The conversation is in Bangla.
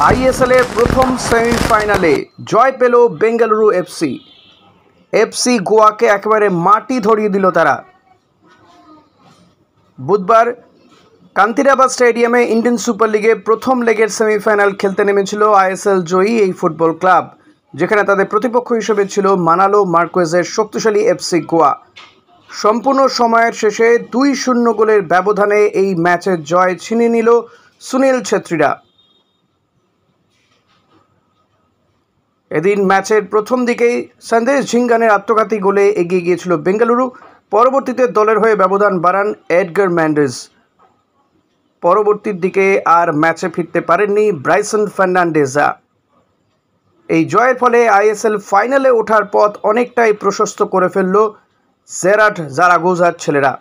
আইএসএল এর প্রথম সেমিফাইনালে জয় পেল বেঙ্গালুরু এফসি গোয়াকে একেবারে মাটি ধরিয়ে দিল তারা। বুধবার কান্তিরাবাদ স্টেডিয়ামে ইন্ডিয়ান সুপার লিগে প্রথম লেগের সেমিফাইনাল খেলতে নেমেছিল আইএসএল জয়ী এই ফুটবল ক্লাব, যেখানে তাদের প্রতিপক্ষ হিসেবে ছিল মানালো মার্কোয়েজের শক্তিশালী এফসি গোয়া। সম্পূর্ণ সময়ের শেষে 2-0 গোলের ব্যবধানে এই ম্যাচের জয় ছিনিয়ে নিল সুনীল ছেত্রীরা। এদিন ম্যাচের প্রথম দিকেই সন্দেশ ঝিঙ্গানের আত্মঘাতী গোলে এগিয়ে গিয়েছিল বেঙ্গালুরু। পরবর্তীতে দলের হয়ে ব্যবধান বাড়ান এডগার ম্যান্ডেজ। পরবর্তীর দিকে আর ম্যাচে ফিরতে পারেননি ব্রাইসন ফার্নান্ডেজা। এই জয়ের ফলে আইএসএল ফাইনালে ওঠার পথ অনেকটাই প্রশস্ত করে ফেলল জেরার্ড জারাগোজার ছেলেরা।